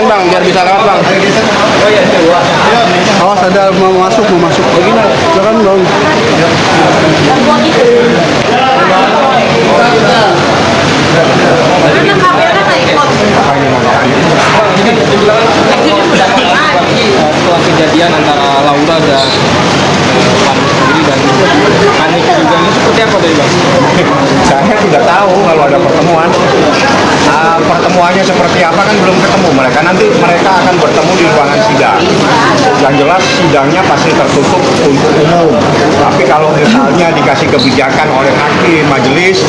bang, biar bisa lewat bang. Awas ada mau masuk begini. Silakan dong. Setelah kejadian antara Laura dan Fani sendiri dan Anik juga ini seperti apa tadi bang? Saya tidak tahu kalau ada pertemuan. Pertemuannya seperti apa kan belum ketemu mereka. Nanti mereka akan bertemu di ruangan sidang. Yang jelas sidangnya pasti tertutup untuk umum. Tapi kalau misalnya dikasih kebijakan oleh hakim majelis,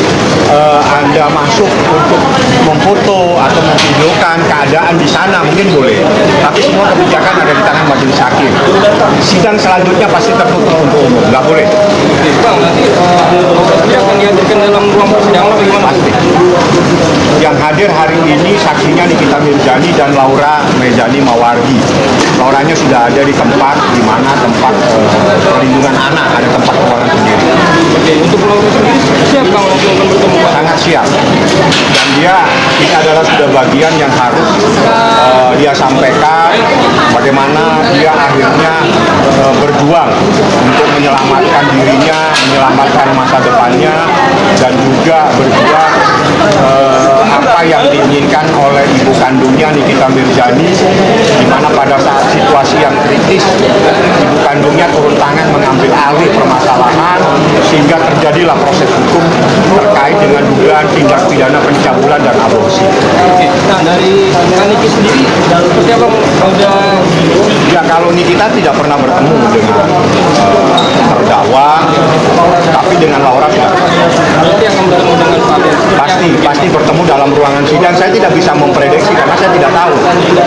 Anda masuk untuk memfoto atau memvideokan keadaan di sana mungkin boleh. Tapi semua kebijakan ada di tangan majelis hakim. Sidang selanjutnya pasti tertutup untuk umum, nggak boleh. Bang, nanti dia akan dihadirkan dalam ruang persidangan bagaimana? Pasti. Yang hadir hari ini saksinya Nikita Mirzani dan Laura Mezani Mawardi. Lauranya sudah ada di tempat di mana tempat perlindungan anak, ada tempat ruangan sendiri. Oke, untuk Laura sendiri siap bang untuk bertemu bang? Sangat siap. Dan dia ini adalah sudah bagian yang harus dia sampaikan bagaimana dia akhirnya berjuang untuk menyelamatkan dirinya, menyelamatkan masa depannya, dan juga berjuang apa yang diinginkan oleh ibu kandungnya Nikita Mirzani, di mana pada saat situasi yang kritis ibu kandungnya turun tangan mengambil alih permasalahan sehingga terjadilah proses hukum terkait dengan dugaan tindak pidana pencabulan dan aborsi. Oke, nah dari Niki sendiri seperti apa udah? Ya kalau Nikita tidak pernah bertemu dengan terdakwa, tapi dengan Laura tidak. Nanti akan bertemu dengan Fadil. Pasti bertemu dalam ruangan sidang. Saya tidak bisa memprediksi karena saya tidak tahu.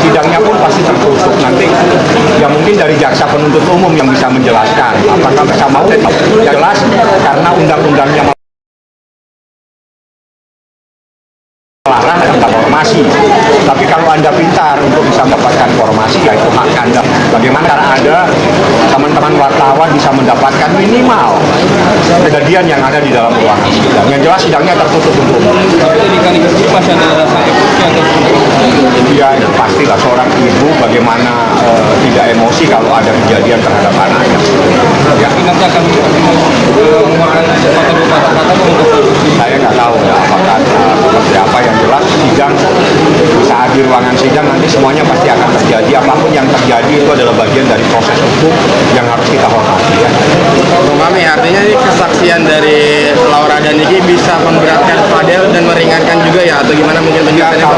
Sidangnya pun pasti tertutup nanti. Ya mungkin dari jaksa penuntut umum yang bisa menjelaskan apakah mereka mau. Jelas karena undang-undangnya melarang tentang formasi. Tapi kalau Anda pintar untuk bisa mendapatkan formasi, ya itu hak Anda. Bagaimana cara Anda, teman-teman wartawan bisa mendapatkan minimal kejadian yang ada di dalam ruangan sidang. Yang jelas sidangnya tertutup untuk umum. Tapi di Niki sendiri masih ada rasa emosi atau Ya itu pastilah seorang ibu bagaimana tidak emosi kalau ada kejadian terhadap anaknya. Ya. tapi nanti akan mengeluarkan sepatah kata-kata untuk Saya nggak tahu ya apakah seperti apa. Yang jelas sidang saat di ruangan sidang nanti semuanya pasti akan terjadi. Apapun yang terjadi itu adalah bagian dari proses hukum yang harus kita hormati. Ya. Bang Fahmi, artinya ini kesaksian dari Laura dan Niki bisa memberatkan Fadel dan meringankan juga ya, atau gimana mungkin Ya, penjelasannya?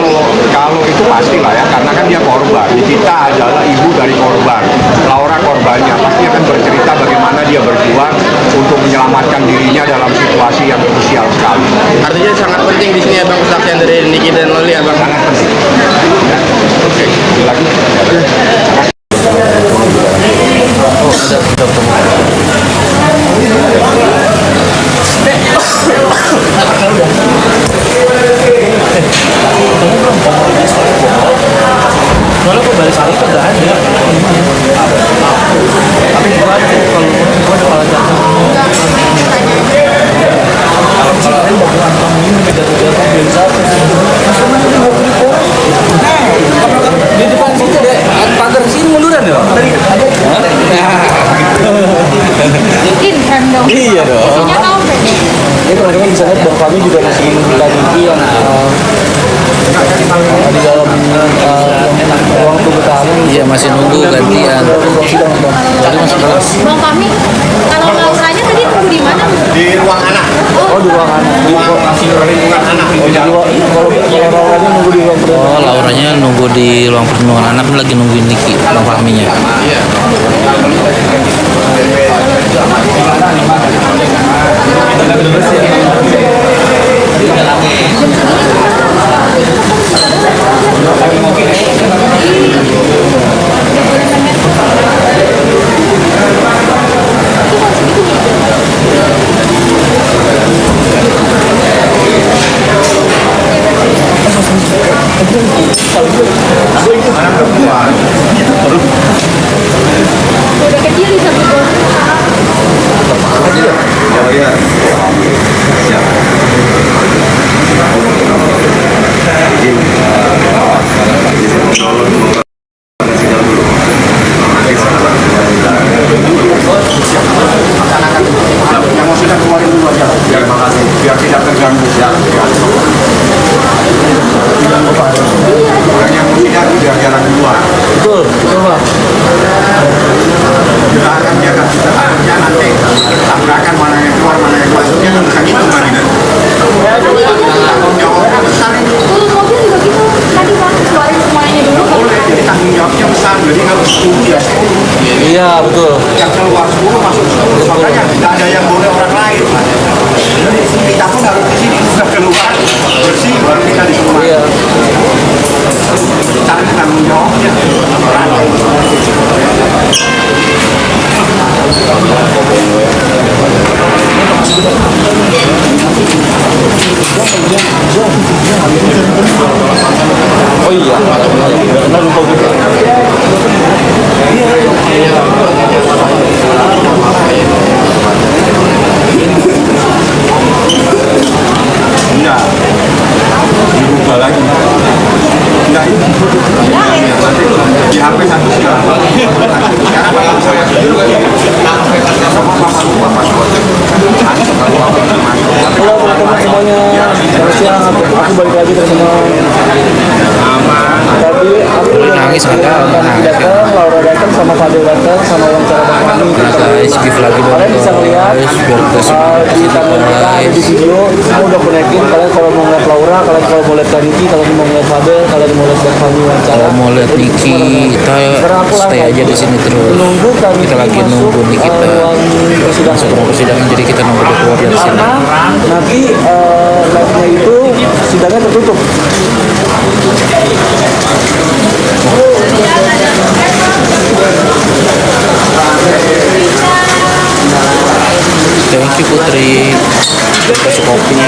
kalau itu pastilah ya, karena kan dia korban. Kita adalah ibu dari korban. Laura korbannya pasti akan bercerita bagaimana dia berjuang untuk menyelamatkan dirinya dalam situasi yang krusial sekali. Artinya sangat penting di sini ya bang, kesaksian dari Niki dan Loli ya bang. Sangat penting. Ya. Oke, lagi. Soalnya kok balik lagi ke nggak ada. Tapi gua ada kalau gua ada kepala jatuh. Kalau ini jatuh-jatuh biasa. Di depan situ deh, pagar sini munduran ya. Bikin kan dong. Iya dong. Biasanya tahu kan. Ini teman-teman bisa lihat Bang Fahmi juga masih menghubungkan Niki yang di dalam ruang tunggu tamu. Iya masih nunggu gantian. Jadi masih kelas. Bang Fahmi, kalau Lauranya tadi tunggu di mana? Di ruang anak. Oh di ruang anak. Ruang perlindungan anak. Oh, di ruang, kalau Lauranya nunggu di ruang perlindungan. Oh Lauranya nunggu di ruang perlindungan anak, lagi nungguin Niki Bang Fahminya. Iya. Udah kecil bisa bergol. Oh iya. Siap. Izin. tanggung jawabnya. Oh iya, karena lupa juga. Enggak, dirubah lagi. Enggak ini. Nanti di HP satu sekarang. Sekarang kalau saya jujur sama papa. Halo teman-teman semuanya, selamat siang. Aku balik lagi teman-teman. Tadi aku Nangis ada, nangis. datang, Laura datang, sama Fadil datang, sama yang cara kami. Nah guys, give lagi dong Kalian bisa melihat guys, biar kita di tangan kita ada di video itu semua udah connecting. Kalian kalau mau ngeliat Laura, kalian kalau mau lihat Kaniki, kalian mau ngeliat Fadil, kalian mau lihat kami wawancara. kalau mau lihat Niki, kita stay aja di sini terus. Nunggu kami Kita lagi nunggu nih kita masuk ke persidangan, jadi kita nunggu dia keluar dari sini. karena nanti live-nya itu sidangnya tertutup. Thank you Putri, kasih kopi.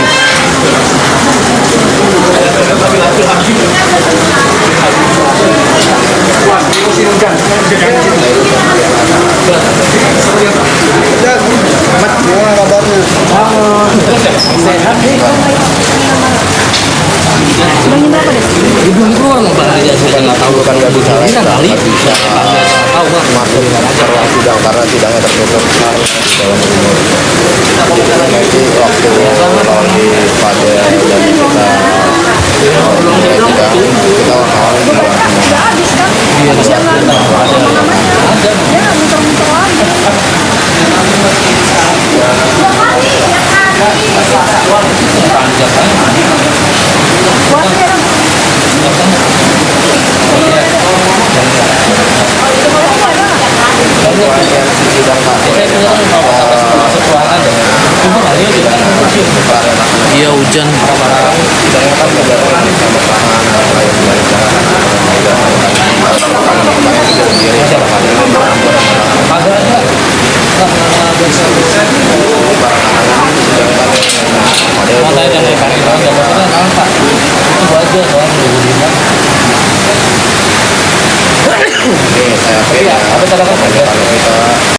Belum keluar mau bahaya, saya nggak tahu kan nggak bisa. Bisa kali. Tahu bang. masuk ruang sidang karena sidangnya tertutup dalam umur. Nanti waktu lagi pada dan kita kita Iya hujan.